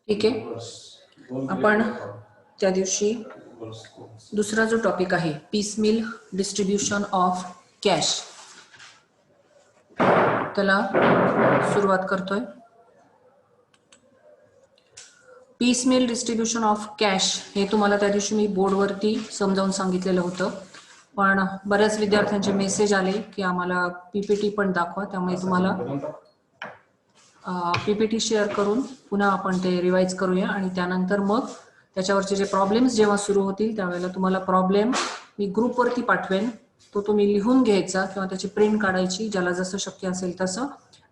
ठीक आहे. आपण त्या दिवशी दुसरा जो टॉपिक आहे पीसमिल डिस्ट्रीब्यूशन ऑफ कॅश त्याला सुरुवात करतोय. पीसमिल डिस्ट्रीब्यूशन ऑफ कॅश हे तुम्हाला त्या दिवशी मी बोर्डवरती समजावून सांगितलेलं होतं, पण बऱ्याच विद्यार्थ्यांचे मेसेज आले की आम्हाला पीपीटी पण दाखवा, त्यामुळे तुम्हाला पीपीटी शेअर करून पुन्हा आपण ते रिवाइज करूया आणि त्यानंतर मग त्याच्यावरचे जे प्रॉब्लेम्स जेव्हा सुरू होतील त्यावेळेला तुम्हाला प्रॉब्लेम मी ग्रुपवरती पाठवेन, तो तुम्ही लिहून घ्यायचा किंवा त्याची प्रिंट काढायची ज्याला जसं शक्य असेल तसं,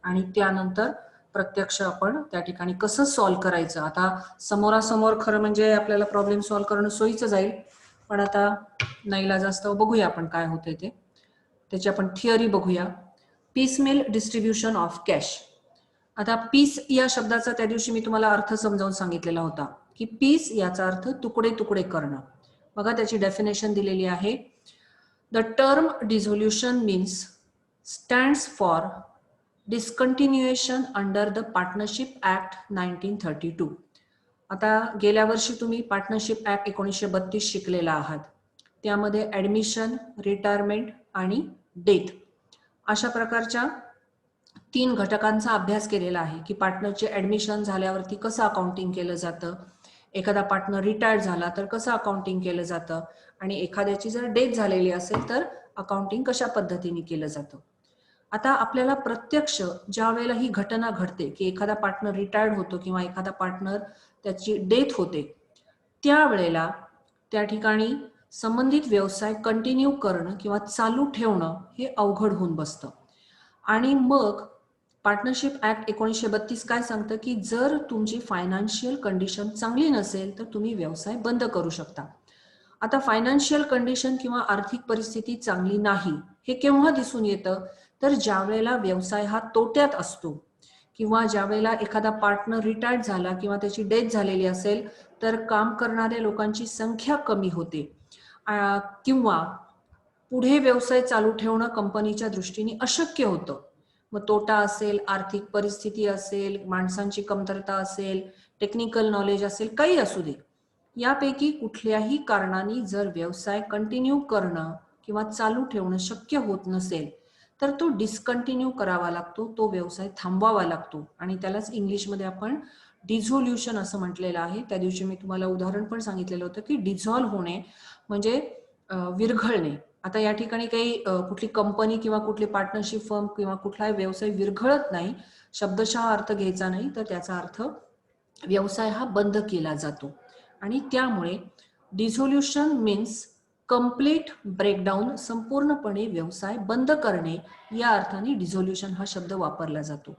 आणि त्यानंतर प्रत्यक्ष आपण त्या ठिकाणी कसं सॉल्व्ह करायचं. आता समोरासमोर खरं म्हणजे आपल्याला प्रॉब्लेम सॉल्व्ह करणं सोयीचं जाईल, पण आता नाईलाजास्तव बघूया आपण काय होतंय ते. त्याची आपण थिअरी बघूया. Piecemeal distribution of cash. आता पीस या शब्दाचा त्या दिवशी मी तुम्हाला अर्थ समजावून सांगितलेला होता की पीस याचा अर्थ तुकडे तुकडे करणं. बघा त्याची डेफिनेशन दिलेली आहे. The term dissolution means stands for discontinuation under the partnership act 1932. आता गेल्या वर्षी तुम्ही पार्टनरशिप ऍक्ट 1932 शिकलेला आहात. त्यामध्ये ऍडमिशन, रिटायरमेंट आणि डेथ अशा प्रकारच्या 3 घटकांचा अभ्यास केलेला आहे की पार्टनरचे ऍडमिशन झाल्यावरती कसं अकाउंटिंग केलं जातं, एखादा पार्टनर रिटायर्ड झाला तर कसं अकाउंटिंग केलं जातं, आणि एखाद्याची जर डेथ झालेली असेल तर अकाउंटिंग कशा पद्धतीने केलं जातं. आता आपल्याला प्रत्यक्ष ज्या वेळेला ही घटना घडते की एखादा पार्टनर रिटायर्ड होतो किंवा एखादा पार्टनर त्याची डेथ होते, त्यावेळेला त्या ठिकाणी संबंधित व्यवसाय कंटिन्यू करणं किंवा चालू ठेवणं हे अवघड होऊन बसतं. आणि मग पार्टनरशिप ऍक्ट 1932 काय सांगतं की जर तुमची फायनान्शियल कंडिशन चांगली नसेल तर तुम्ही व्यवसाय बंद करू शकता. आता फायनान्शियल कंडिशन किंवा आर्थिक परिस्थिती चांगली नाही हे केव्हा दिसून येतं, तर ज्या वेळेला व्यवसाय हा तोट्यात असतो किंवा ज्या वेळेला एखादा पार्टनर रिटायर्ड झाला किंवा त्याची डेथ झालेली असेल तर काम करणाऱ्या लोकांची संख्या कमी होते किंवा पुढे व्यवसाय चालू ठेवणं कंपनीच्या दृष्टीने अशक्य होतं. मग तोटा असेल, आर्थिक परिस्थिती असेल, माणसांची कमतरता असेल, टेक्निकल नॉलेज असेल, काही असू दे, यापैकी कुठल्याही कारणाने जर व्यवसाय कंटिन्यू करणं किंवा चालू ठेवणं शक्य होत नसेल तर तो डिस्कंटिन्यू करावा लागतो, तो व्यवसाय थांबवावा लागतो, आणि त्यालाच इंग्लिशमध्ये आपण डिझोल्युशन असं म्हटलेलं आहे. त्या दिवशी मी तुम्हाला उदाहरण पण सांगितलेलं होतं की डिझॉल्व्ह होणे म्हणजे विरघळणे. आता या ठिकाणी काही कुठली कंपनी किंवा कुठली पार्टनरशिप फर्म किंवा कुठलाही व्यवसाय विरघळत नाही, शब्दशः अर्थ घ्यायचा नाही, तर त्याचा अर्थ व्यवसाय हा बंद केला जातो. आणि त्यामुळे डिझोल्युशन मीन्स कंप्लीट ब्रेकडाऊन, संपूर्णपणे व्यवसाय बंद करणे, या अर्थाने डिझोल्युशन हा शब्द वापरला जातो.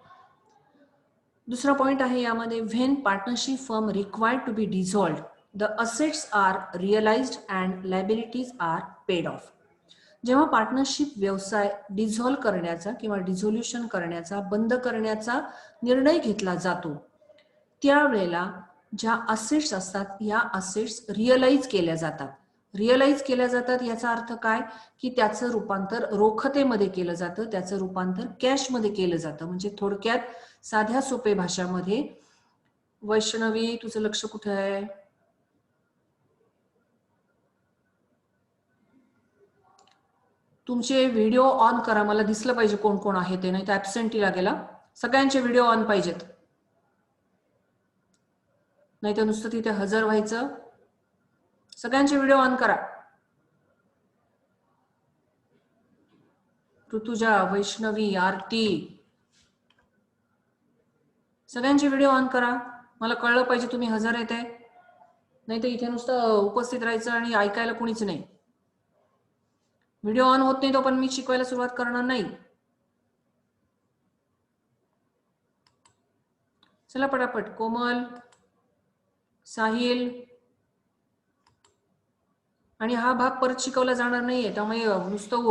दुसरा पॉइंट आहे यामध्ये, when partnership firm required to be dissolved the assets are realised and liabilities are paid off. जेव्हा पार्टनरशिप व्यवसाय डिझॉल्व्ह करण्याचा किंवा डिझोल्युशन करण्याचा, बंद करण्याचा निर्णय घेतला जातो, त्यावेळेला ज्या असेट्स असतात या असेट्स रिअलाइज केल्या जातात. रिअलाइज केल्या जातात याचा अर्थ काय की त्याचं रूपांतर रोखतेमध्ये केलं जातं, त्याचं रूपांतर कॅशमध्ये केलं जातं. म्हणजे थोडक्यात साध्या सोपे भाषामध्ये, वैष्णवी तुझं लक्ष कुठे आहे? तुमचे व्हिडिओ ऑन करा, मला दिसलं पाहिजे कोण कोण आहे ते, नाही तर ऍबसेंटीला गेला. सगळ्यांचे व्हिडिओ ऑन पाहिजेत, नाही तर नुसतं तिथे हजर व्हायचं. सगळ्यांचे व्हिडिओ ऑन करा. ऋतुजा, वैष्णवी, आरती, सगळ्यांचे व्हिडिओ ऑन करा. मला कळलं पाहिजे तुम्ही हजर येते, नाही तर इथे नुसतं उपस्थित राहायचं आणि ऐकायला कोणीच नाही. व्हिडिओ ऑन होत नाही तो पण मी शिकवायला सुरुवात करणार नाही. चला पटापट. कोमल, साहिल, आणि हा भाग परत शिकवला जाणार नाहीये, त्यामुळे नुसतं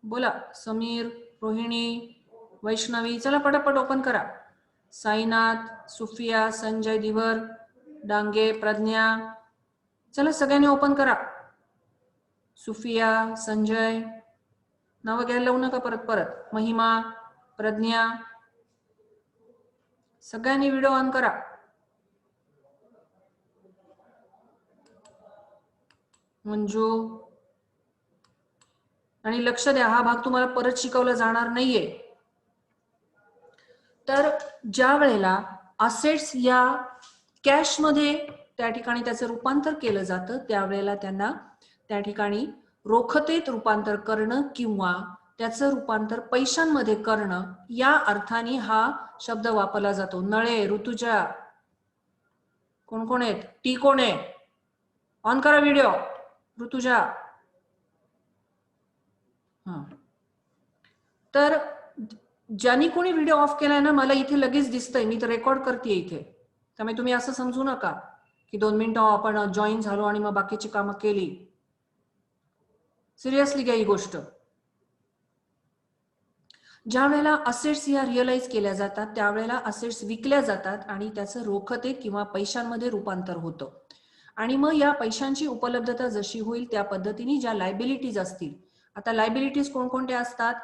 बोला. समीर, रोहिणी, वैष्णवी, चला पटापट ओपन करा. साईनाथ, सुफिया, संजय दिवर, डांगे, प्रज्ञा, चला सगळ्यांनी ओपन करा. सुफिया, संजय, नावं घ्यायला लावू नका परत परत. महिमा, प्रज्ञा, सगळ्यांनी व्हिडिओ ऑन करा. मंजू, आणि लक्ष द्या, हा भाग तुम्हाला परत शिकवला जाणार नाहीये. तर ज्या वेळेला असेट्स या कॅश मध्ये त्या ठिकाणी त्याचं रूपांतर केलं जातं, त्यावेळेला त्यांना त्या ठिकाणी रोखतेत रूपांतर करणं किंवा त्याचं रूपांतर पैशांमध्ये करणं या अर्थाने हा शब्द वापरला जातो. नळे, ऋतुजा, कोण कोण आहेत? टी कोण आहे? ऑन करा व्हिडिओ. ऋतुजा. हा, तर ज्यांनी कोणी व्हिडिओ ऑफ केलाय ना, मला इथे लगेच दिसतंय, मी तर रेकॉर्ड करते इथे. त्यामुळे तुम्ही असं समजू नका की 2 मिनिटं आपण जॉईन झालो आणि मग बाकीची कामं केली. सिरियसली घ्या ही गोष्ट. ज्या वेळेला असेट्स या रिअलाइज केल्या जातात, त्यावेळेला असेट्स विकल्या जातात आणि त्याचं रोखते किंवा पैशांमध्ये रूपांतर होतं. आणि मग या पैशांची उपलब्धता जशी होईल त्या पद्धतीने ज्या लायबिलिटीज असतील, आता लायबिलिटीज कोणकोणत्या असतात,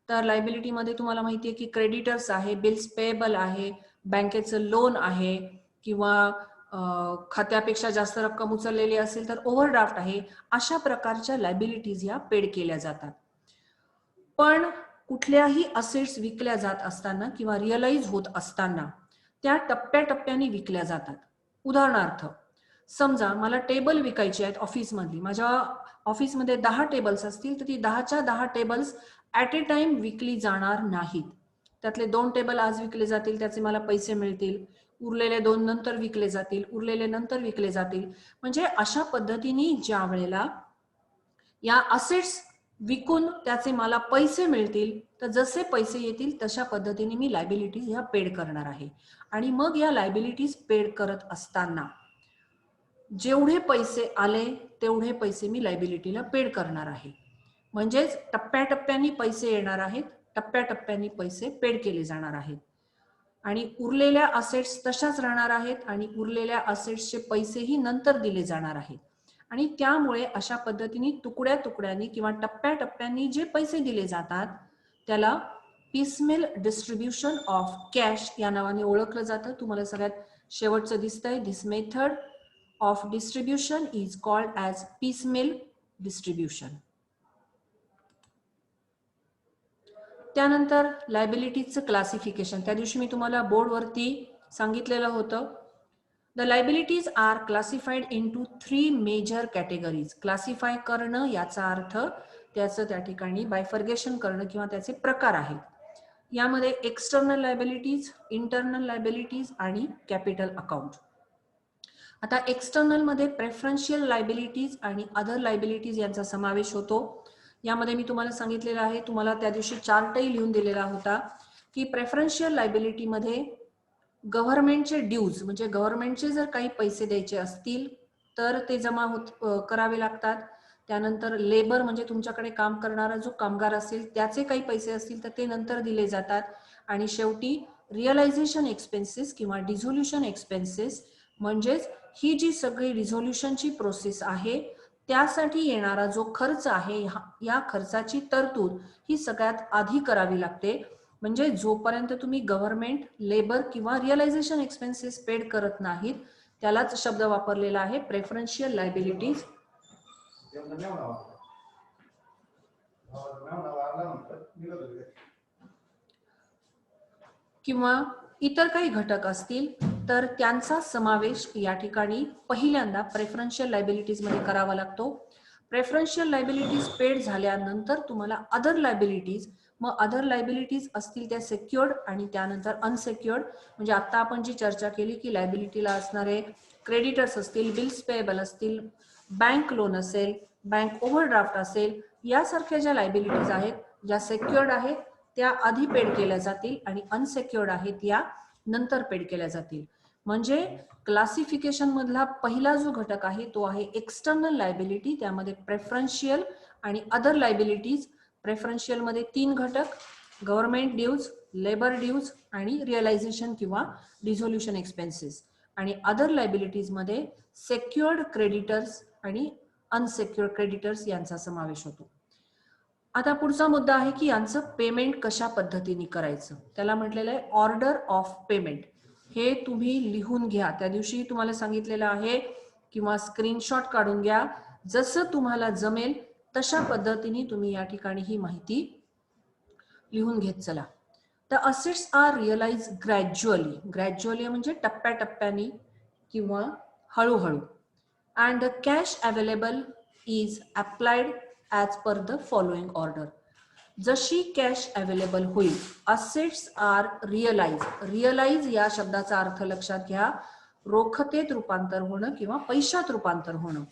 तर लायबिलिटीमध्ये तुम्हाला माहिती आहे की क्रेडिटर्स आहे, बिल्स पेएबल आहे, बँकेचं लोन आहे, किंवा खात्यापेक्षा जास्त रक्कम उचललेली असेल तर ओव्हरड्राफ्ट आहे. अशा प्रकारच्या लायबिलिटीज या पेड केल्या जातात. पण कुठल्याही असेट्स विकल्या जात असताना किंवा रिअलाइज होत असताना त्या टप्प्याटप्प्याने विकल्या जातात. उदाहरणार्थ, समजा मला टेबल विकायची आहेत ऑफिसमधली, माझ्या ऑफिसमध्ये 10 टेबल्स असतील तर ती 10च्या 10 टेबल्स ॲट ए टाइम विकली जाणार नाहीत. त्यातले 2 टेबल आज विकले जातील, त्याचे मला पैसे मिळतील, उरलेले 2 नंतर विकले जातील, उरलेले नंतर विकले जातील. म्हणजे अशा पद्धतीने ज्या वेळेला या असेट्स विकून त्याचे मला पैसे मिळतील, तर जसे पैसे येतील तशा पद्धतीने मी लायबिलिटीज ह्या पेड करणार आहे. आणि मग या लायबिलिटीज पेड करत असताना जेवढे पैसे आले तेवढे पैसे मी लायबिलिटीला पेड करणार आहे. म्हणजेच टप्प्याटप्प्याने पैसे येणार आहेत, टप्प्याटप्प्याने पैसे पेड केले जाणार आहेत. आणि उरलेल्या असेट्स तशाच राहणार आहेत आणि उरलेल्या असेट्सचे पैसेही नंतर दिले जाणार आहेत. आणि त्यामुळे अशा पद्धतीने तुकड्या तुकड्यांनी किंवा टप्प्याटप्प्यांनी जे पैसे दिले जातात त्याला पिसमेल डिस्ट्रीब्युशन ऑफ कॅश या नावाने ओळखलं जातं. तुम्हाला सगळ्यात शेवटचं दिसतंय, this method of distribution is called as piecemeal distribution. त्यानंतर लायबिलिटीजचं क्लासिफिकेशन, त्या दिवशी मी तुम्हाला बोर्डवरती सांगितलेलं होतं. The liabilities are classified into 3 major categories. Classify करणं याचा अर्थ त्याचं त्या ठिकाणी बायफर्गेशन करणं किंवा त्याचे प्रकार आहेत. यामध्ये एक्सटर्नल लायबिलिटीज, इंटरनल लायबिलिटीज आणि कॅपिटल अकाउंट. आता एक्सटर्नल मध्ये प्रेफरन्शियल लायबिलिटीज आणि अदर लायबिलिटीज यांचा समावेश होतो. यामध्ये मी तुम्हाला सांगितलेलं आहे, तुम्हाला त्या दिवशी चार्टही लिहून दिलेला होता की प्रेफरन्शियल लायबिलिटी मध्ये गव्हर्नमेंटचे ड्यूज, म्हणजे गव्हर्नमेंटचे जर काही पैसे द्यायचे असतील तर ते जमा करावे लागतात. त्यानंतर लेबर म्हणजे तुमच्याकडे काम करणारा जो कामगार असेल त्याचे काही पैसे असतील तर ते नंतर दिले जातात. आणि शेवटी रिअलायझेशन एक्सपेन्सेस किंवा डिझोल्युशन एक्सपेन्सेस, म्हणजेच ही जी सगळी रिझोल्युशनची प्रोसेस आहे त्यासाठी येणारा जो खर्च आहे, या खर्चाची तरतूद ही सगळ्यात आधी करावी लागते. म्हणजे जोपर्यंत तुम्ही गव्हर्नमेंट, लेबर किंवा रिअलायझेशन एक्सपेन्सेस पेड करत नाहीत त्यालाच शब्द वापरलेला आहे प्रेफरन्शियल लायबिलिटीज. किंवा इतर काही घटक असतील तर त्यांचा समावेश या ठिकाणी पहिल्यांदा प्रेफरन्शियल लायबिलिटीज मध्ये करावा लागतो. प्रेफरन्शियल लायबिलिटीज पेड झाल्यानंतर तुम्हाला अदर लायबिलिटीज, मग अदर लायबिलिटीज असतील त्या सेक्युअर्ड आणि त्यानंतर अनसेक्युअर्ड. म्हणजे आता आपण जी चर्चा केली की लायबिलिटीला असणारे क्रेडिटर्स असतील, बिल्स पेएबल असतील, बँक लोन असेल, बँक ओव्हरड्राफ्ट असेल, यासारख्या ज्या लायबिलिटीज आहेत ज्या सेक्युअर्ड आहेत त्या आधी पेड केल्या जातील आणि अनसेक्युअर्ड आहेत या नंतर पेड केल्या जातील. म्हणजे क्लासिफिकेशन मधला पहिला जो घटक आहे तो आहे एक्सटर्नल लायबिलिटी. त्यामध्ये प्रेफरन्शियल आणि अदर लायबिलिटीज. प्रेफरन्शियल मध्ये 3 घटक, गव्हर्नमेंट ड्यूज, लेबर ड्यूज आणि रिअलायझेशन किंवा डिझोल्युशन एक्सपेन्सेस. आणि अदर लायबिलिटीज मध्ये सेक्युअर्ड क्रेडिटर्स आणि अनसेक्युअर्ड क्रेडिटर्स यांचा समावेश होतो. आता पुढचा मुद्दा आहे की यांचं पेमेंट कशा पद्धतीने करायचं, त्याला म्हटलेलं आहे ऑर्डर ऑफ पेमेंट. हे तुम्ही लिहून घ्या, त्या दिवशी तुम्हाला सांगितलेलं आहे, किंवा स्क्रीनशॉट काढून घ्या. जसं तुम्हाला जमेल तशा पद्धतीने तुम्ही या ठिकाणी ही माहिती लिहून घेत चला. The assets are realise gradually. Gradually म्हणजे टप्प्याटप्प्याने किंवा हळूहळू. And the cash available is applied as per the following order. जशी कॅश अवेलेबल होईल, असेट्स आर रिअलाइज. रिअलाइज या शब्दाचा अर्थ लक्षात घ्या, रोखतेत रूपांतर होणं किंवा पैशात रूपांतर होणं.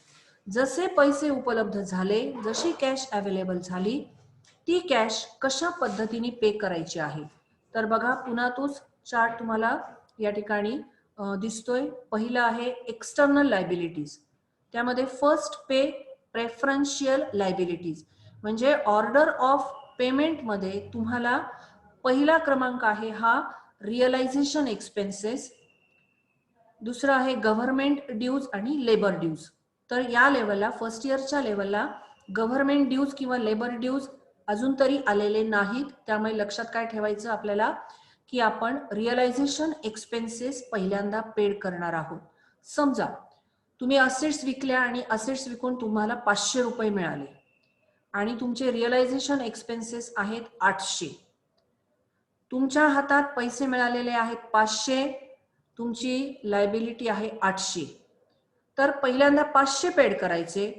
जसे पैसे उपलब्ध झाले, जशी कॅश अवेलेबल झाली, ती कॅश कशा पद्धतीने पे करायची आहे. तर बघा, पुन्हा तोच चार्ट तुम्हाला या ठिकाणी दिसतोय. पहिला आहे एक्सटर्नल लायबिलिटीज. त्यामध्ये फर्स्ट पे प्रेफरन्शियल लायबिलिटीज, म्हणजे ऑर्डर ऑफ पेमेंट मध्ये तुम्हाला पहिला क्रमांक आहे हा रिअलायझेशन एक्सपेन्सेस, दुसरा आहे गव्हर्नमेंट ड्यूज आणि लेबर ड्यूज. तर या लेवलला, फर्स्ट इयरच्या लेवलला गव्हर्नमेंट ड्यूज किंवा लेबर ड्यूज अजून तरी आलेले नाहीत. त्यामुळे लक्षात काय ठेवायचं आपल्याला, की आपण रिअलायझेशन एक्सपेन्सेस पहिल्यांदा पेड करणार आहोत. समजा तुम्ही असेट्स विकल्या आणि असेट्स विकून तुम्हाला 500 रुपये मिळाले आणि तुमचे रिअलायझेशन एक्सपेन्सेस आहेत 800. तुमच्या हातात पैसे मिळालेले आहेत 500, तुमची लायबिलिटी आहे 800. तर पहिल्यांदा 500 पेड करायचे,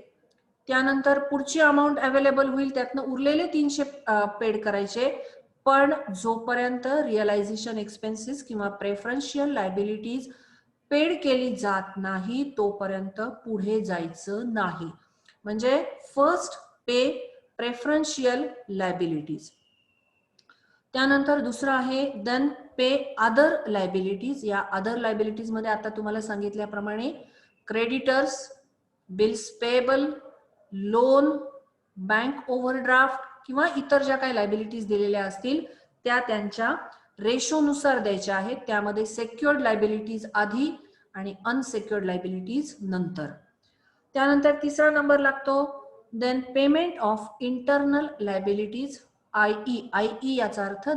त्यानंतर पुढची अमाऊंट अवेलेबल होईल त्यातनं उरलेले 300 पेड करायचे. पण जोपर्यंत रिअलायझेशन एक्सपेन्सेस किंवा प्रेफरन्शियल लायबिलिटीज पेड केली जात नाही तोपर्यंत पुढे जायचं नाही. म्हणजे फर्स्ट पे प्रेफरन्शियल लायबिलिटीज. त्यानंतर दुसरं आहे देन पे अदर लायबिलिटीज. या अदर लायबिलिटीज मध्ये आता तुम्हाला सांगितल्याप्रमाणे creditors, bills payable, loan, bank overdraft किंवा इतर ज्या काही लायबिलिटीज दिलेल्या असतील त्या त्यांच्या रेशोनुसार द्यायच्या आहेत. त्यामध्ये सेक्युअर्ड लायबिलिटीज आधी आणि अनसेक्युअर्ड लायबिलिटीज नंतर. त्यानंतर तिसरा नंबर लागतो then payment of internal liabilities, IE याचा अर्थ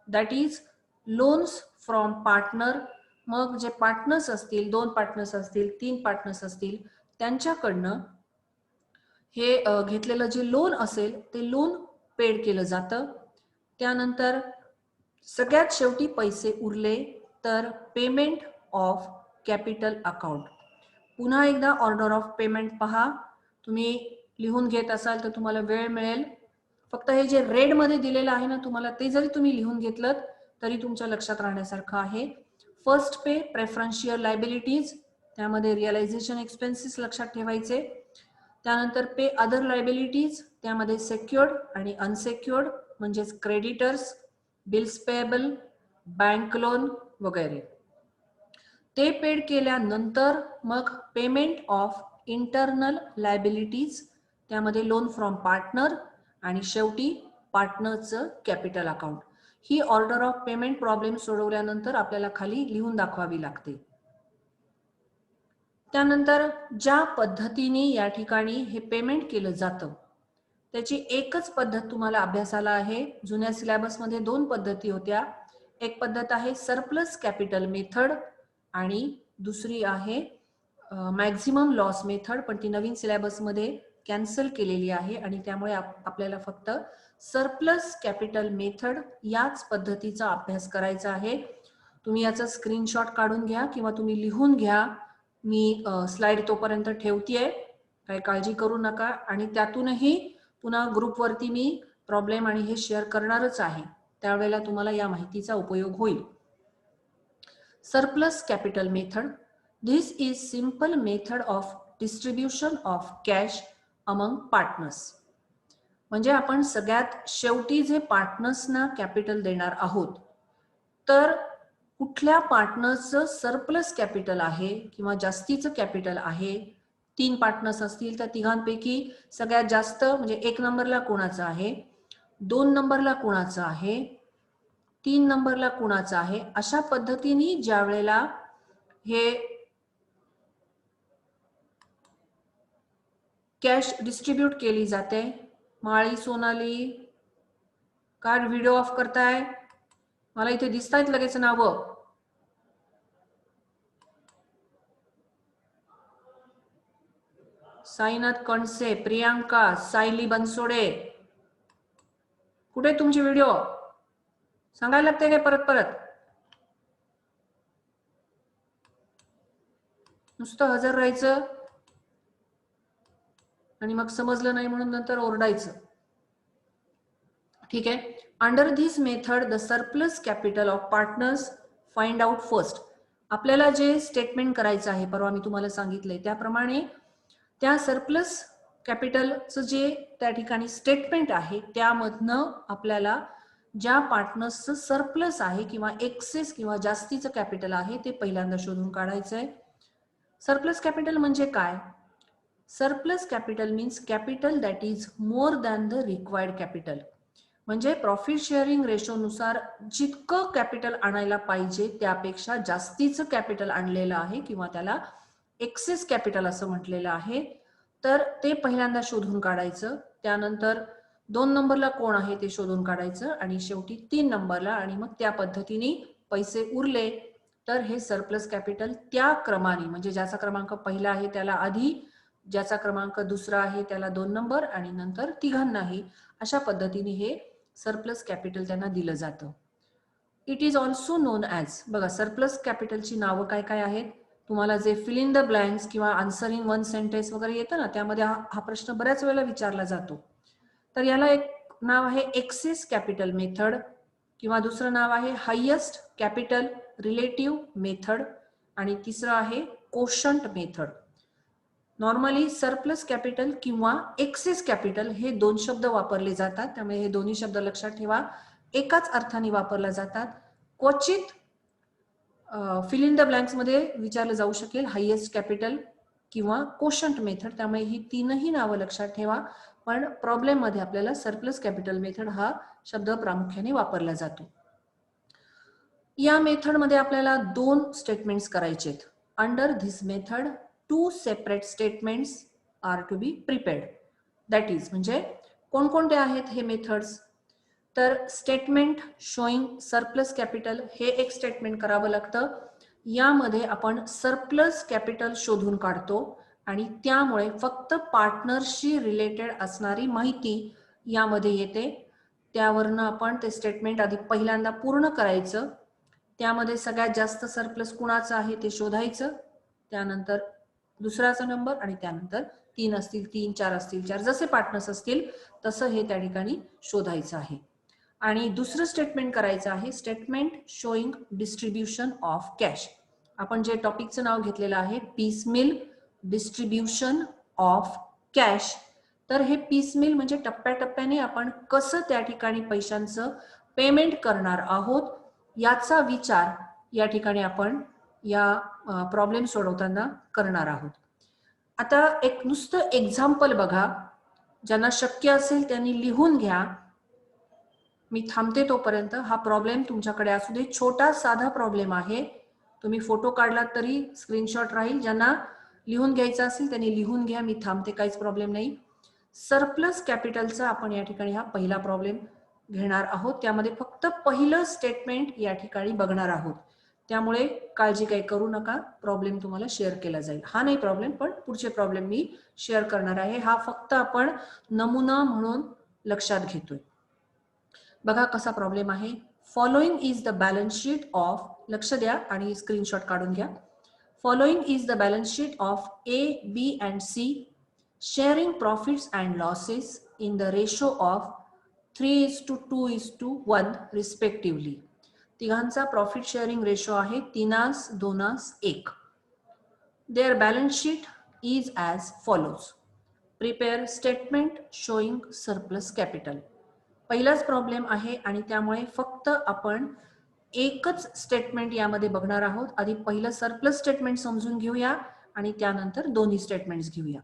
that is loans from partner. मग जे पार्टनर्स असतील, 2 पार्टनर्स असतील, 3 पार्टनर्स असतील, त्यांच्याकडनं हे घेतलेलं जे लोन असेल ते लोन पेड केलं जातं. त्यानंतर सगळ्यात शेवटी पैसे उरले तर पेमेंट ऑफ कॅपिटल अकाउंट. पुन्हा एकदा ऑर्डर ऑफ पेमेंट पहा. तुम्ही लिहून घेत असाल तर तुम्हाला वेळ मिळेल. फक्त हे जे रेड मध्ये दिलेलं आहे ना तुम्हाला, ते जरी तुम्ही लिहून घेतलं तरी तुमच्या लक्षात राहण्यासारखं आहे. फर्स्ट पे प्रेफरन्शियल लायबिलिटीज, त्यामध्ये रिअलायझेशन एक्सपेन्सेस लक्षात ठेवायचे. त्यानंतर पे अदर लायबिलिटीज, त्यामध्ये सेक्युअर्ड आणि अनसेक्युअर्ड म्हणजेच creditors, bills payable, bank loan वगैरे. ते पेड केल्यानंतर मग पेमेंट ऑफ इंटरनल लायबिलिटीज, त्यामध्ये लोन फ्रॉम पार्टनर आणि शेवटी पार्टनरचं कॅपिटल अकाउंट. ही ऑर्डर ऑफ पेमेंट प्रॉब्लेम सोडवल्यानंतर आपल्याला खाली लिहून दाखवावी लागते. त्यानंतर ज्या पद्धतीने या ठिकाणी हे पेमेंट केलं जातं त्याची एकच पद्धत तुम्हाला अभ्यासाला आहे. जुन्या सिलेबसमध्ये 2 पद्धती होत्या. एक पद्धत आहे सरप्लस कॅपिटल मेथड आणि दुसरी आहे मॅक्झिमम लॉस मेथड, पण ती नवीन सिलेबसमध्ये कॅन्सल केलेली आहे आणि त्यामुळे आपल्याला फक्त सरप्लस कॅपिटल मेथड याच पद्धतीचा अभ्यास करायचा आहे. तुम्ही याचा स्क्रीनशॉट काढून घ्या किंवा तुम्ही लिहून घ्या. मी स्लाइड तोपर्यंत ठेवतेय, काही काळजी करू नका. आणि त्यातूनही पुन्हा ग्रुपवरती मी प्रॉब्लेम आणि हे शेअर करणारच आहे, त्यावेळेला तुम्हाला या माहितीचा उपयोग होईल. Surplus capital method. This is simple method of distribution of cash among partners. म्हणजे आपण सगळ्यात शेवटी जे पार्टनर्सना कॅपिटल देणार आहोत, तर कुठल्या पार्टनर्सचं सरप्लस कॅपिटल आहे किंवा जास्तीचं कॅपिटल आहे. 3 पार्टनर्स असतील तर तिघांपैकी सगळ्यात जास्त म्हणजे 1 नंबरला कोणाचं आहे, 2 नंबरला कोणाचं आहे, 3 नंबरला कोणाचं आहे. अशा पद्धतीने ज्या वेळेला हे कॅश डिस्ट्रीब्यूट केली जाते माळी सोनाली, काय व्हिडिओ ऑफ करताय? मला इथे दिसतायत लगेच नावं. साईनाथ कणसे, प्रियांका, सायली बनसोडे, कुठे तुमची व्हिडिओ? सांगायला लागते काय परत परत? नुसतं हजर राहायचं आणि मग समजलं नाही म्हणून नंतर ओरडायचं. ठीक आहे. Under this method the surplus capital of partners find out first. आपल्याला जे स्टेटमेंट करायचं आहे, परवा मी तुम्हाला सांगितलंय त्याप्रमाणे त्या सरप्लस कॅपिटलचं जे त्या ठिकाणी स्टेटमेंट आहे त्यामधनं आपल्याला ज्या पार्टनर्सचं सरप्लस आहे किंवा एक्सेस किंवा जास्तीचं कॅपिटल आहे ते पहिल्यांदा शोधून काढायचं आहे. सरप्लस कॅपिटल म्हणजे काय? Surplus capital means capital that is more than the required capital. म्हणजे प्रॉफिट शेअरिंग रेशोनुसार जितकं कॅपिटल आणायला पाहिजे त्यापेक्षा जास्तीचं कॅपिटल आणलेलं आहे किंवा त्याला एक्सेस कॅपिटल असं म्हटलेलं आहे. तर ते पहिल्यांदा शोधून काढायचं. त्यानंतर 2 नंबरला कोण आहे ते शोधून काढायचं आणि शेवटी 3 नंबरला, आणि मग त्या पद्धतीने पैसे उरले तर हे सरप्लस कॅपिटल त्या क्रमाने, म्हणजे ज्याचा क्रमांक पहिला आहे त्याला आधी, ज्याचा क्रमांक दुसरा आहे त्याला 2 नंबर आणि नंतर तिघांनाही, अशा पद्धतीने हे सरप्लस कॅपिटल त्यांना दिलं जातं. It is also non as, बघा सरप्लस कॅपिटलची नावं काय काय आहेत? तुम्हाला जे फिल इन द ब्लँक्स किंवा आन्सर इन वन सेंटेन्स वगैरे येतं ना, त्यामध्ये हा प्रश्न बऱ्याच वेळेला विचारला जातो. तर याला एक नाव आहे एक्सेस कॅपिटल मेथड, किंवा दुसरं नाव आहे हायेस्ट कॅपिटल रिलेटिव्ह मेथड, आणि तिसरं आहे quotient method. Normally surplus capital किंवा एक्सेस कॅपिटल हे 2 शब्द वापरले जातात, त्यामुळे हे दोन्ही शब्द लक्षात ठेवा, एकाच अर्थाने वापरला जातात. क्वचित फिल इन द ब्लँक्स मध्ये विचारलं जाऊ शकेल हायेस्ट कॅपिटल किंवा कोशंट मेथड, त्यामुळे ही तीनही नावं लक्षात ठेवा. पण प्रॉब्लेम मध्ये आपल्याला सरप्लस कॅपिटल मेथड हा शब्द प्रामुख्याने वापरला जातो. या मेथड मध्ये आपल्याला 2 स्टेटमेंट्स करायचे आहेत. Under this method 2 separate statements are to be prepared. That is, म्हणजे कोणकोणते आहेत हे मेथड्स? तर स्टेटमेंट शोईंग सरप्लस कॅपिटल हे एक स्टेटमेंट करावं लागतं. यामध्ये आपण सरप्लस कॅपिटल शोधून काढतो आणि त्यामुळे फक्त पार्टनरशी रिलेटेड असणारी माहिती यामध्ये येते. त्यावरनं आपण ते स्टेटमेंट आधी पहिल्यांदा पूर्ण करायचं. त्यामध्ये सगळ्यात जास्त सरप्लस कुणाचं आहे ते शोधायचं, त्यानंतर दुसराचा नंबर, आणि त्यानंतर 3 असतील 3, 4 असतील 4, जसे पार्टनर्स असतील तसं हे त्या ठिकाणी शोधायचं आहे. आणि दुसरं स्टेटमेंट करायचं आहे statement showing distribution of cash. आपण जे टॉपिकचं नाव घेतलेलं आहे पीसमिल डिस्ट्रीब्युशन ऑफ कॅश. तर हे पीसमिल म्हणजे टप्प्याटप्प्याने आपण कसं त्या ठिकाणी पैशांचं पेमेंट करणार आहोत याचा विचार या ठिकाणी आपण या प्रॉब्लेम सोडवताना करणार आहोत. आता एक नुसतं एक्झाम्पल बघा, ज्यांना शक्य असेल त्यांनी लिहून घ्या. मी थांबते तोपर्यंत. हा प्रॉब्लेम तुमच्याकडे असू दे, छोटा साधा प्रॉब्लेम आहे, तुम्ही फोटो काढलात तरी स्क्रीनशॉट राहील. ज्यांना लिहून घ्यायचं असेल त्यांनी लिहून घ्या, मी थांबते, काहीच प्रॉब्लेम नाही. सरप्लस कॅपिटलचा आपण या ठिकाणी हा पहिला प्रॉब्लेम घेणार आहोत. त्यामध्ये फक्त पहिलं स्टेटमेंट या ठिकाणी बघणार आहोत, त्यामुळे काळजी काही करू नका, प्रॉब्लेम तुम्हाला शेअर केला जाईल. हा नाही प्रॉब्लेम, पण पुढचे प्रॉब्लेम मी शेअर करणार आहे. हा फक्त आपण नमुना म्हणून लक्षात घेतोय. बघा कसा प्रॉब्लेम आहे. Following is the balance sheet of, लक्ष द्या आणि स्क्रीनशॉट काढून घ्या. Following is the balance sheet of A, B and C sharing profits and losses in the ratio of 3:2:1 respectively. तिघांचा प्रॉफिट शेअरिंग रेशो आहे 3:2:1. Their balance sheet is as follows. Prepare statement showing surplus capital. पहिलाच problem आहे आणि त्यामुळे फक्त आपण एकच statement यामध्ये बघणार आहोत. आधी पहिलं सरप्लस स्टेटमेंट समजून घेऊया आणि त्यानंतर दोन्ही स्टेटमेंट्स घेऊया.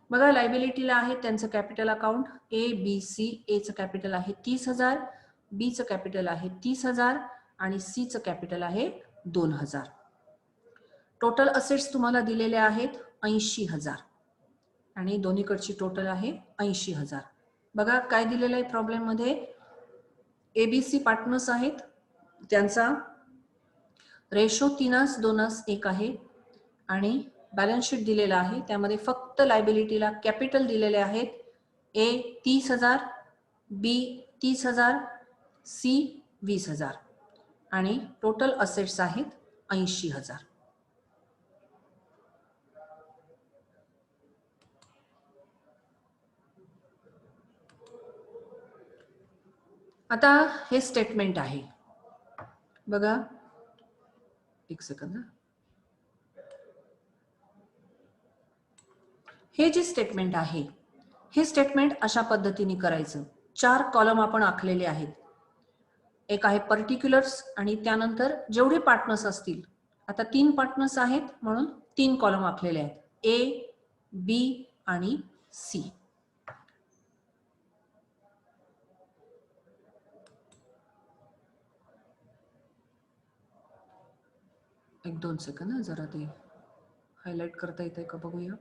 बघा लायबिलिटीला आहे त्यांचं कॅपिटल अकाउंट ABC. Aचं कॅपिटल आहे 30,000, Bचं कॅपिटल आहे 30,000 आणि Cचं कॅपिटल आहे 2,000. टोटल असेट्स तुम्हाला दिलेले आहेत 80,000 आणि दोन्हीकडची टोटल आहे 80,000. बघा काय दिलेलं आहे प्रॉब्लेम मध्ये, एबीसी पार्टनर्स आहेत, त्यांचा रेशो 3:2:1 आहे आणि बॅलन्स शीट दिलेला आहे, त्यामध्ये फक्त लायबिलिटीला कॅपिटल दिलेले आहेत, ए 30,000, बी 30,000, सी 20,000 आणि टोटल असेट्स आहेत 80,000. आता हे स्टेटमेंट आहे बघा, एक सेकंद. हे जे स्टेटमेंट आहे, हे स्टेटमेंट अशा पद्धतीने करायचं. 4 कॉलम आपण आखलेले आहेत. एक आहे पर्टिक्युलर्स आणि त्यानंतर जेवढे पार्टनर्स असतील, आता 3 पार्टनर्स आहेत म्हणून 3 कॉलम आखलेले आहेत, ए, बी आणि सी. एक 2 सेकंद, जरा ते हायलाइट करता येते का बघूया.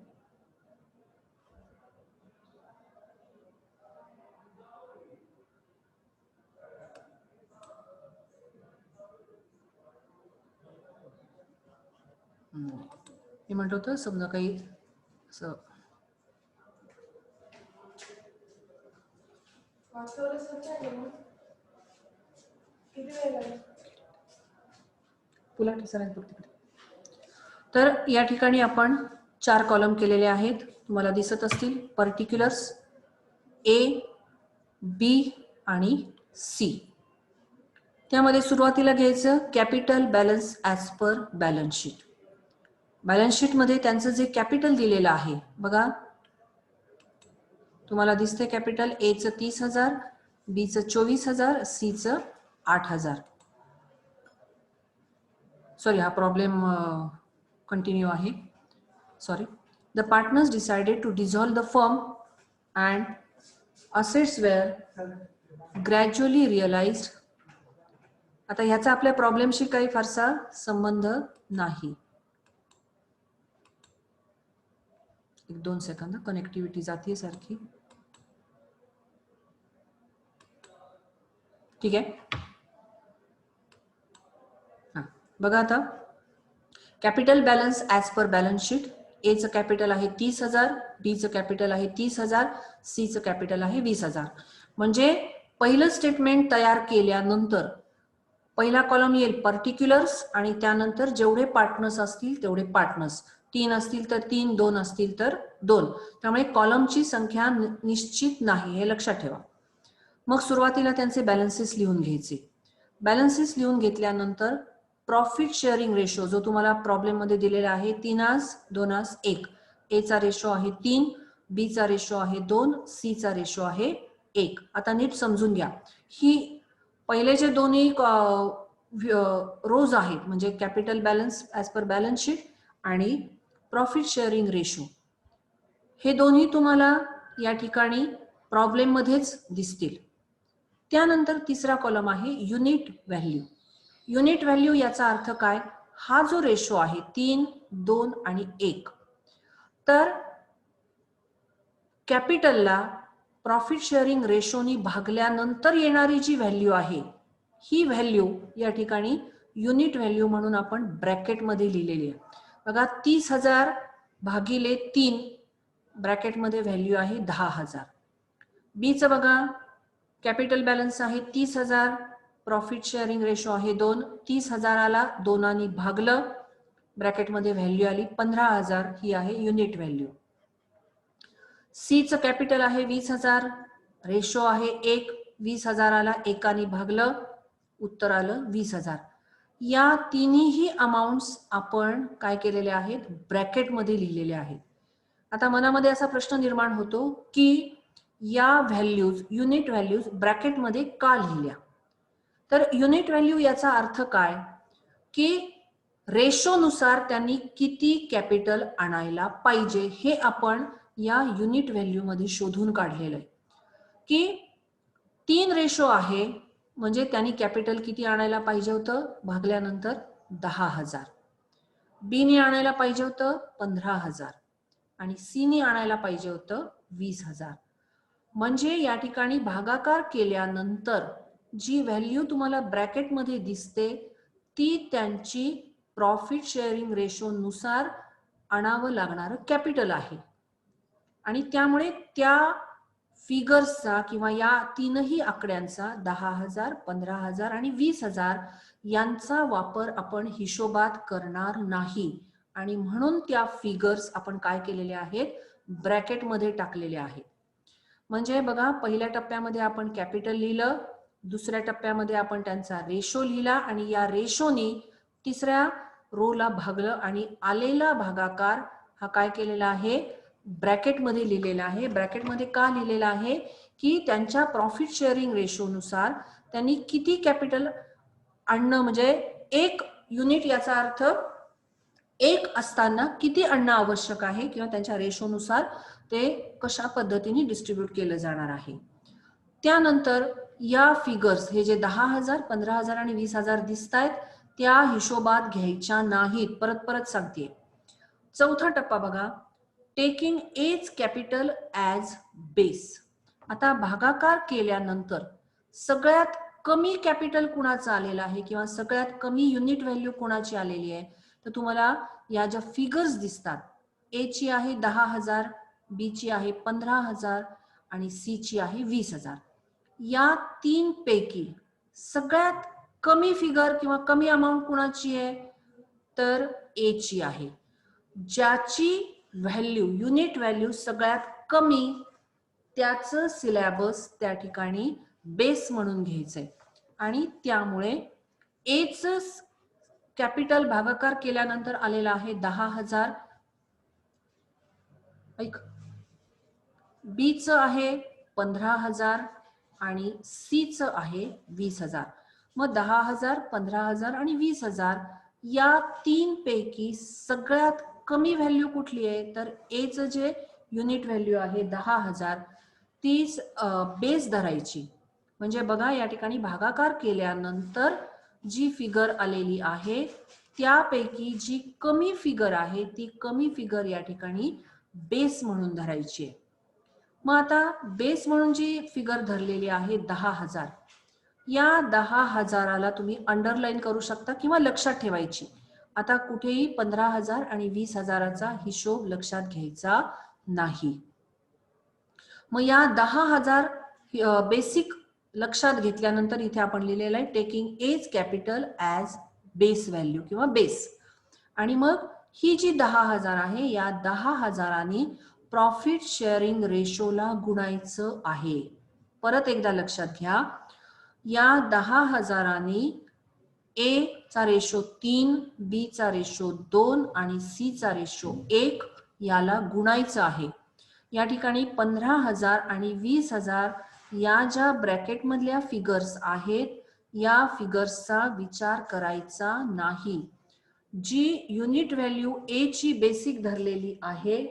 मी म्हणतो होतं समजा काही असं तर या ठिकाणी आपण 4 कॉलम केलेले आहेत, तुम्हाला दिसत असतील. पर्टिक्युलर्स ए, बी आणि सी. त्यामध्ये सुरुवातीला घ्यायचं capital balance as per balance sheet. Balance sheet मध्ये त्यांचं जे कॅपिटल दिलेलं आहे बघा, तुम्हाला दिसते कॅपिटल, ए चं 30,000, बी चं 24,000, सी चं 8,000. सॉरी, हा प्रॉब्लेम कंटिन्यू आहे, sorry. The partners decided to dissolve the firm and assets were gradually realised. आता ह्याचा आपल्या प्रॉब्लेमशी काही फारसा संबंध नाही. एक 2 सेकंद, कनेक्टिव्हिटी जातीय सारखी. ठीक आहे. हा बघा, आता capital balance as per balance sheet. A चं कॅपिटल आहे 30,000, बी चं कॅपिटल आहे 30,000, सी चं कॅपिटल आहे 20,000. म्हणजे पहिलं स्टेटमेंट तयार केल्यानंतर पहिला कॉलम येईल पर्टिक्युलर्स आणि त्यानंतर जेवढे पार्टनर्स असतील तेवढे पार्टनर्स. 3 असतील तर 3, 2 असतील तर 2. त्यामुळे कॉलमची संख्या निश्चित नाही, हे लक्षात ठेवा. मग सुरुवातीला त्यांचे बॅलन्सेस लिहून घ्यायचे. बॅलन्सेस लिहून घेतल्यानंतर प्रॉफिट शेअरिंग रेशो जो तुम्हाला प्रॉब्लेम मध्ये दिलेला आहे 3:2:1. ए चा रेशो आहे 3, बी चा रेशो आहे 2, सी चा रेशो आहे 1. आता नीट समजून घ्या, ही पहिले जे दोन्ही रोज आहेत म्हणजे capital balance as per balance sheet आणि प्रॉफिट शेअरिंग रेशो, हे दोन्ही तुम्हाला या ठिकाणी प्रॉब्लेम मध्येच दिसतील. त्यानंतर तिसरा कॉलम आहे युनिट व्हॅल्यू. युनिट व्हॅल्यू याचा अर्थ काय, हा जो रेशो आहे 3, 2 आणि 1, तर कॅपिटलला प्रॉफिट शेअरिंग रेशोनी भागल्यानंतर येणारी जी व्हॅल्यू आहे, ही व्हॅल्यू या ठिकाणी युनिट व्हॅल्यू म्हणून आपण ब्रॅकेटमध्ये लिहिलेली आहे. बघा, 30,000 भागिले 3 ब्रॅकेटमध्ये व्हॅल्यू आहे 10,000. बीचं बघा, कॅपिटल बॅलन्स आहे 30,000, प्रॉफिट शेअरिंग रेशो आहे 2, 30,000ला 2 भागलं, ब्रॅकेटमध्ये व्हॅल्यू आली 15,000, ही आहे युनिट व्हॅल्यू. सीचं कॅपिटल आहे 20,000, रेशो आहे 1, 20,000ला 1 भागलं, उत्तर आलं 20,000. या तिन्ही अमाउंट्स आपण काय केलेले आहेत, ब्रॅकेटमध्ये लिहिलेले आहेत. आता मनामध्ये असा प्रश्न निर्माण होतो की या व्हॅल्यूज, युनिट व्हॅल्यूज ब्रॅकेटमध्ये का लिहिल्या. तर युनिट व्हॅल्यू याचा अर्थ काय की रेशोनुसार त्यांनी किती कॅपिटल आणायला पाहिजे हे आपण या युनिट व्हॅल्यू मध्ये शोधून काढलेलं आहे. की 3 रेशो आहे म्हणजे त्यांनी कॅपिटल किती आणायला पाहिजे होतं, भागल्यानंतर 10,000. बी ने आणायला पाहिजे होतं 15,000 आणि सी ने आणायला पाहिजे होतं 20,000. म्हणजे या ठिकाणी भागाकार केल्यानंतर जी व्हॅल्यू तुम्हाला ब्रॅकेटमध्ये दिसते ती त्यांची प्रॉफिट शेअरिंग रेशो नुसार आणावं लागणारं कॅपिटल आहे आणि त्यामुळे त्या फिगर्सचा किंवा या तीनही आकड्यांचा 10,000, 15,000 आणि 20,000 यांचा वापर आपण हिशोबात करणार नाही आणि म्हणून त्या फिगर्स आपण काय केलेले आहेत ब्रॅकेटमध्ये टाकलेले आहेत. म्हणजे बघा पहिल्या टप्प्यामध्ये आपण कॅपिटल लिहिलं, दुसऱ्या टप्प्यामध्ये आपण त्यांचा रेशो लिहिला आणि या रेशोनी तिसऱ्या रोला भागलं आणि आलेला भागाकार हा काय केलेला आहे ब्रॅकेटमध्ये लिहिलेला आहे. ब्रॅकेटमध्ये का लिहिलेला आहे की त्यांच्या प्रॉफिट शेअरिंग रेशोनुसार त्यांनी किती कॅपिटल आणणं म्हणजे 1 युनिट याचा अर्थ 1 असताना किती आणणं आवश्यक आहे किंवा त्यांच्या रेशोनुसार ते कशा पद्धतीने डिस्ट्रीब्यूट केलं जाणार आहे. त्यानंतर या फिगर्स हे जे 10,000, 15,000 आणि 20,000 दिसतायत त्या हिशोबात घ्यायच्या नाहीत. परत परत सांगते. चौथा टप्पा बघा taking as capital as base. आता भागाकार केल्यानंतर सगळ्यात कमी कॅपिटल कुणाचं आलेलं आहे किंवा सगळ्यात कमी युनिट व्हॅल्यू कोणाची आलेली आहे तर तुम्हाला या ज्या फिगर्स दिसतात ए ची आहे 10,000, बी ची आहे 15,000 आणि सी ची आहे 20,000. या तीन पैकी सगळ्यात कमी फिगर किंवा कमी अमाउंट कुणाची आहे तर ए ची आहे. ज्याची व्हॅल्यू युनिट व्हॅल्यू सगळ्यात कमी त्याचं सिलेबस त्या ठिकाणी बेस म्हणून घ्यायचंय आणि त्यामुळे एच कॅपिटल भागाकार केल्यानंतर आलेला आहे 10,000. ऐक बी चं आहे 15,000 आणि सी चं आहे 20,000. मग 10,000, 15,000 आणि 20,000 या तीन पैकी सगळ्यात कमी व्हॅल्यू कुठली आहे तर ए चं जे युनिट व्हॅल्यू आहे 10,000 तीच बेस धरायची. म्हणजे बघा या ठिकाणी भागाकार केल्यानंतर जी फिगर आलेली आहे त्यापैकी जी कमी फिगर आहे ती कमी फिगर या ठिकाणी बेस म्हणून धरायची आहे. मग आता बेस म्हणून जी फिगर धरलेली आहे 10,000 या 10,000ला तुम्ही अंडरलाईन करू शकता किंवा लक्षात ठेवायची. आता कुठेही 15,000 आणि 20,000चा हिशोब लक्षात घ्यायचा नाही. मग या 10,000 बेसिक लक्षात घेतल्यानंतर इथे आपण लिहिलेलं आहे taking as capital as base value किंवा बेस. आणि मग ही जी 10,000 आहे या 10,000नी प्रॉफिट शेअरिंग रेशोला गुणायचं आहे. परत एकदा लक्षात घ्या या 10,000नी ए चा रेशो 3, बी चा रेशो 2 आणि सी चा रेशो 1 याला गुणायचं आहे. या ठिकाणी 15,000 आणि 20,000 या ज्या ब्रॅकेट मधल्या फिगर्स आहेत या फिगर्सचा विचार करायचा नाही. जी युनिट व्हॅल्यू ए ची बेसिक धरलेली आहे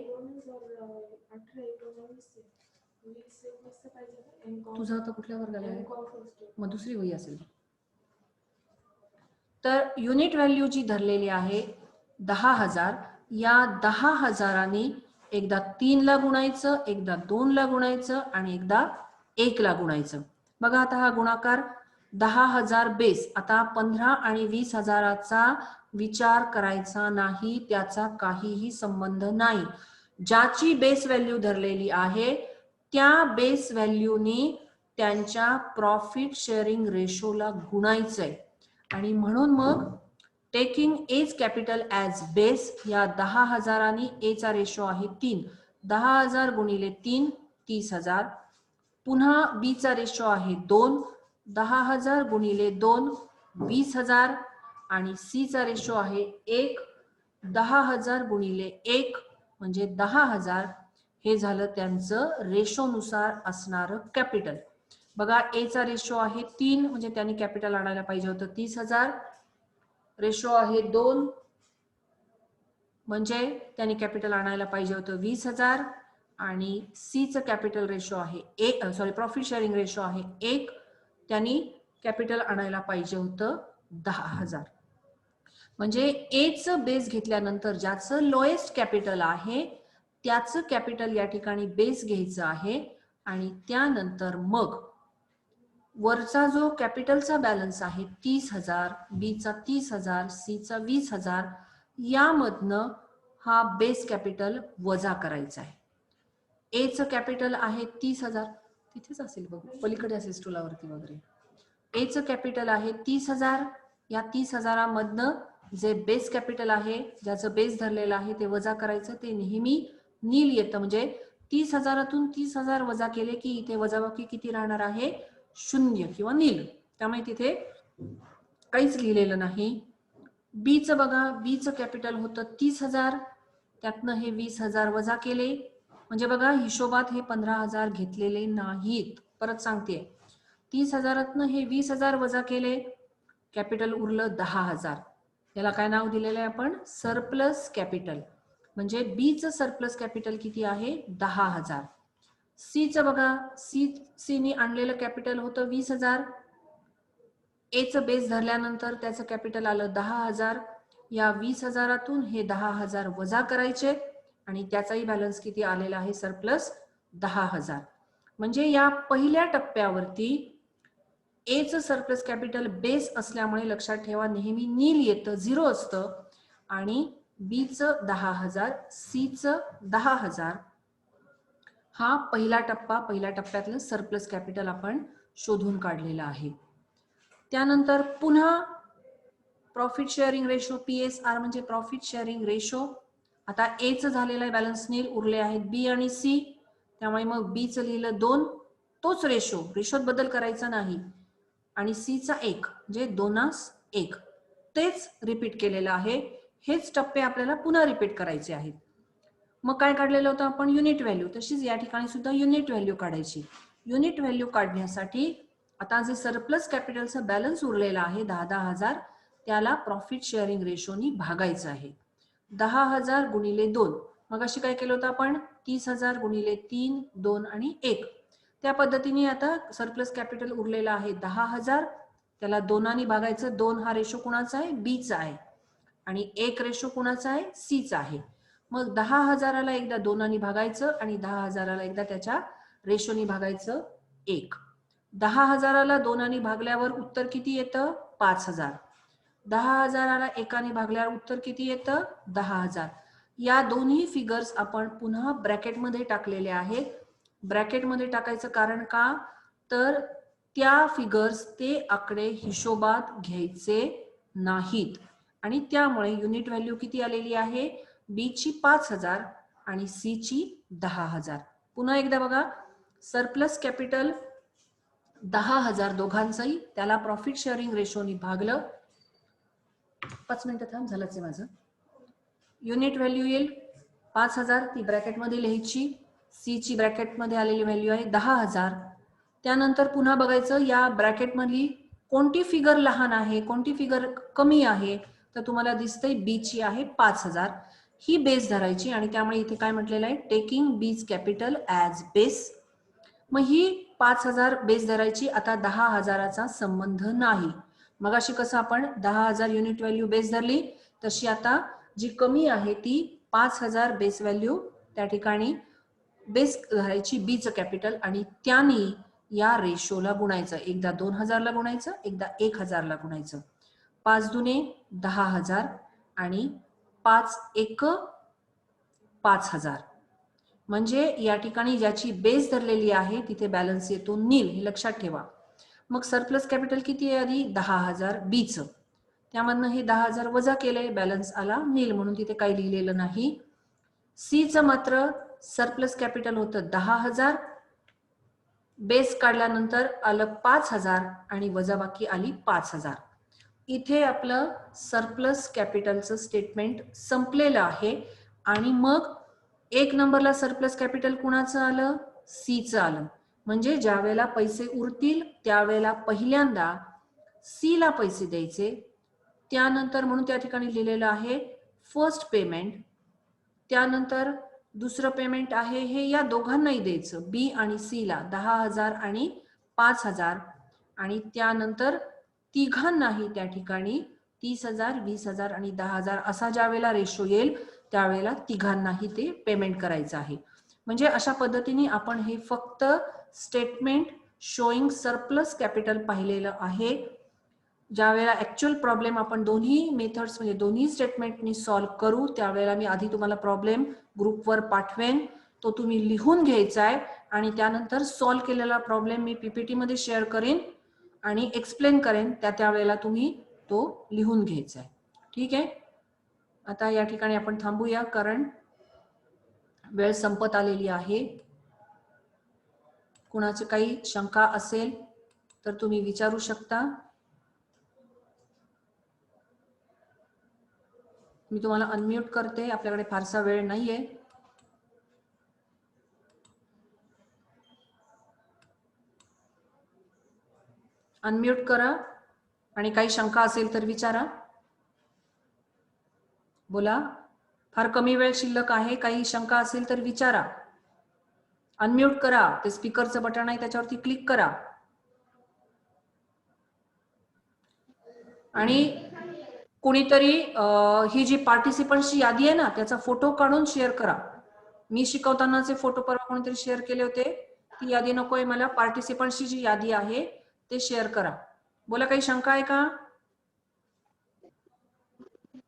तुझा आता कुठल्या वर्गाला आहे मग दुसरी वही असेल. तर युनिट व्हॅल्यू जी धरलेली आहे 10,000 या 10,000नी एकदा 3 ला गुणायचं, एकदा 2 ला गुणायचं आणि एकदा 1 ला गुणायचं. बघा आता हा गुणाकार 10,000 बेस. आता 15 आणि 20,000चा विचार करायचा नाही त्याचा काहीही संबंध नाही. ज्याची बेस व्हॅल्यू धरलेली आहे त्या बेस व्हॅल्यूनी त्यांच्या प्रॉफिट शेअरिंग रेशोला गुणायचंय आणि म्हणून मग taking as capital as base या 10,000नी ए चा रेशो आहे 3. 10,000 गुणिले 3 30,000. पुन्हा बी चा रेशो आहे 2. 10,000 गुणिले 2 20,000 आणि सी चा रेशो आहे 1. 10,000 गुणिले 1 म्हणजे 10,000 हे झालं त्यांचं रेशोनुसार असणारं कॅपिटल. बघा ए चा रेशो आहे 3 म्हणजे त्यांनी कॅपिटल आणायला पाहिजे होतं 30,000. रेशो आहे 2 म्हणजे त्यांनी कॅपिटल आणायला पाहिजे होतं 20,000 आणि सी चं कॅपिटल रेशो आहे प्रॉफिट शेअरिंग रेशो आहे 1 त्यांनी कॅपिटल आणायला पाहिजे होतं 10,000. म्हणजे ए चं बेस घेतल्यानंतर ज्याचं लोएस्ट कॅपिटल आहे त्याचं कॅपिटल या ठिकाणी बेस घ्यायचं आहे आणि त्यानंतर मग वरचा जो कॅपिटलचा बॅलन्स आहे 30,000, बीचा 30,000, सीचा 20,000, यामधनं हा बेस कॅपिटल वजा करायचा आहे. एचं कॅपिटल आहे 30,000, तिथेच असेल बघ, पलीकडे असेल स्टुलावरती वगैरे. एचं कॅपिटल आहे 30,000, या 30,000 मधनं जे बेस कॅपिटल आहे, ज्याचं बेस धरलेलं आहे ते वजा करायचं. ते नेहमी नील येतं, म्हणजे 30,000तून 30,000 वजा केले की इथे वजाबाकी किती राहणार आहे? 0 किंवा नील. त्यामुळे तिथे काहीच लिहिलेलं नाही. बीचं बघा, बीचं कॅपिटल होतं 30,000, त्यातनं हे 20,000 वजा केले, म्हणजे बघा हिशोबात हे 15,000 घेतलेले नाहीत. परत सांगते, 30,000तनं हे 20,000 वजा केले, कॅपिटल उरलं 10,000. याला काय नाव दिलेलं आहे आपण? Surplus capital. म्हणजे बीचं सरप्लस कॅपिटल किती आहे? 10,000. सीचं बघा, सीने आणलेलं कॅपिटल होतं 20,000. एचं बेस धरल्यानंतर त्याचं कॅपिटल आलं 10,000. या 20,000तून हे 10,000 वजा करायचे आणि त्याचाही बॅलन्स किती आलेला आहे? सरप्लस 10,000. म्हणजे या पहिल्या टप्प्यावरती एचं सरप्लस कॅपिटल बेस असल्यामुळे लक्षात ठेवा नेहमी नील येतं, 0 असतं. आणि बीचं 10,000, सीचं 10,000. हा पहिला टप्पा, पहिल्या टप्प्यातलं सरप्लस कॅपिटल आपण शोधून काढलेलं आहे. त्यानंतर पुन्हा प्रॉफिट शेअरिंग रेशो, PSR म्हणजे प्रॉफिट शेअरिंग रेशो. आता एचं झालेलं आहे बॅलन्स नील, उरले आहेत बी आणि सी. त्यामुळे मग बीचं लिहिलं 2, तोच रेशोत बदल करायचा नाही. आणि सीचा 1, म्हणजे 2:1. तेच रिपीट केलेलं आहे. हेच टप्पे आपल्याला पुन्हा रिपीट करायचे आहेत. मग काय काढलेलं होतं आपण? Unit value. तशीच या ठिकाणी सुद्धा युनिट व्हॅल्यू काढायची. युनिट व्हॅल्यू काढण्यासाठी आता जे सरप्लस कॅपिटलचं बॅलन्स उरलेलं आहे 10,000, त्याला प्रॉफिट शेअरिंग रेशोनी भागायचं आहे. 10,000 गुणिले 2. मग अशी काय केलं होतं आपण? 30,000 गुणिले 3, 2 आणि 1. त्या पद्धतीने आता सरप्लस कॅपिटल उरलेलं आहे 10,000, त्याला 2 भागायचं. 2 हा रेशो कुणाचा आहे? बीचा आहे. आणि 1 रेशो कुणाचा आहे? सीचा आहे. मग 10,000ला एकदा 2 भागायचं आणि 10,000ला एकदा त्याच्या रेशोनी भागायचं 1. 10,000ला 2 भागल्यावर उत्तर किती येतं? 5,000. 10,000ला 1 भागल्यावर उत्तर किती येतं? 10,000. या दोन्ही फिगर्स आपण पुन्हा ब्रॅकेटमध्ये टाकलेले आहेत. ब्रॅकेटमध्ये टाकायचं कारण का? तर त्या फिगर्स, ते आकडे हिशोबात घ्यायचे नाहीत. आणि त्यामुळे युनिट व्हॅल्यू किती आलेली आहे? बीची 5,000 आणि सीची 10,000. पुन्हा एकदा बघा, सरप्लस कॅपिटल 10,000 दोघांचंही, त्याला प्रॉफिट शेअरिंग रेशोनी भागलं. 5 मिनिटं थांब, झालंच आहे माझं. युनिट व्हॅल्यू येईल 5,000, ती ब्रॅकेटमध्ये लिहायची. सीची ब्रॅकेटमध्ये आलेली व्हॅल्यू आहे 10,000. त्यानंतर पुन्हा बघायचं या ब्रॅकेटमधली कोणती फिगर लहान आहे, कोणती फिगर कमी आहे. तर तुम्हाला दिसतंय बीची आहे 5,000. ही बेस धरायची आणि त्यामुळे इथे काय म्हटलेलं आहे? टेकिंग बीज कॅपिटल ॲज बेस. मग ही 5,000 बेस धरायची. आता 10,000चा संबंध नाही. मग अशी कसं आपण 10,000 युनिट व्हॅल्यू बेस धरली, तशी आता जी कमी आहे ती 5,000 बेस व्हॅल्यू त्या ठिकाणी बेस धरायची बीचं कॅपिटल आणि त्याने या रेशोला गुणायचं. एकदा 2,000ला गुणायचं, एकदा 1,000ला गुणायचं. 5 दुने 10,000 आणि 5 एक 5,000. म्हणजे या ठिकाणी ज्याची बेस धरलेली आहे तिथे बॅलन्स येतो नील, हे लक्षात ठेवा. मग सरप्लस कॅपिटल किती आहे आधी? 10,000 बीचं. त्यामधनं हे 10,000 वजा केले, बॅलन्स आला नील, म्हणून तिथे काही लिहिलेलं नाही. सीचं मात्र सरप्लस कॅपिटल होतं 10,000, बेस काढल्यानंतर आलं 5,000 आणि वजाबाकी आली 5,000. इथे आपलं सरप्लस कॅपिटलचं स्टेटमेंट संपलेलं आहे. आणि मग 1 नंबरला सरप्लस कॅपिटल कुणाचं आलं? सीचं आलं. म्हणजे ज्या वेळेला पैसे उरतील त्यावेळेला पहिल्यांदा सीला पैसे द्यायचे. त्यानंतर म्हणून त्या ठिकाणी लिहिलेलं आहे फर्स्ट पेमेंट. त्यानंतर दुसरं पेमेंट आहे हे या दोघांनाही द्यायचं, बी आणि सीला, 10,000 आणि 5,000. आणि त्यानंतर तिघांनाही त्या ठिकाणी 30,000, 20,000 आणि 10,000 असा ज्या वेळेला रेशो येईल त्यावेळेला तिघांनाही ते पेमेंट करायचं आहे. म्हणजे अशा पद्धतीने आपण हे फक्त स्टेटमेंट शोईंग सरप्लस कॅपिटल पाहिलेलं आहे. ज्या वेळेला ऍक्च्युअल प्रॉब्लेम आपण दोन्ही मेथड्स म्हणजे दोन्ही स्टेटमेंटनी सॉल्व्ह करू त्यावेळेला मी आधी तुम्हाला प्रॉब्लेम ग्रुपवर पाठवेन, तो तुम्ही लिहून घ्यायचा आहे आणि त्यानंतर सॉल्व्ह केलेला प्रॉब्लेम मी पीपीटी मध्ये शेअर करेन आणि एक्सप्लेन करेन, त्यावेळेला तुम्ही तो लिहून घ्यायचा आहे. ठीक आहे. आता या ठिकाणी आपण थांबूया कारण वेळ संपत आलेली आहे. कुणाची काही शंका असेल तर तुम्ही विचारू शकता. मी तुम्हाला अनम्यूट करते, आपल्याकडे फारसा वेळ नाहीये. अनम्यूट करा आणि काही शंका असेल तर विचारा. बोला. फार कमी वेळ शिल्लक आहे, काही शंका असेल तर विचारा. अनम्यूट करा, ते स्पीकरचं बटन आहे त्याच्यावरती क्लिक करा. आणि कोणीतरी ही जी पार्टिसिपंट्सची यादी आहे ना त्याचा फोटो काढून शेअर करा. मी शिकवतानाचे फोटो परवा कोणीतरी शेअर केले होते, ती यादी नकोय मला. पार्टिसिपंट्सची जी यादी आहे ते शेअर करा. बोला, काही शंका आहे का?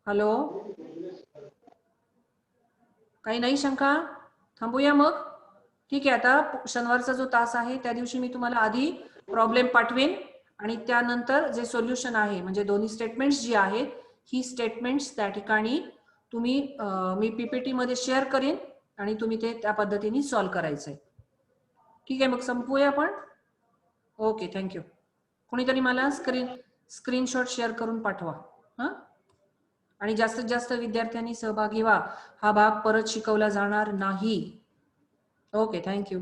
हॅलो, काही नाही शंका? थांबूया मग. ठीक आहे. आता शनिवारचा जो तास आहे त्या दिवशी मी तुम्हाला आधी प्रॉब्लेम पाठवेन आणि त्यानंतर जे सोल्युशन आहे म्हणजे दोन्ही स्टेटमेंट्स जी आहेत ही स्टेटमेंट्स त्या ठिकाणी तुम्ही मी पीपीटी मध्ये शेअर करेन आणि तुम्ही ते त्या पद्धतीने सॉल्व्ह करायचंय. ठीक आहे, मग संपूया आपण. Okay, thank you. कोणीतरी मला स्क्रीनशॉट शेअर करून पाठवा. हा, आणि जास्तीत जास्त विद्यार्थ्यांनी सहभागी व्हा. हा भाग परत शिकवला जाणार नाही. Okay, thank you.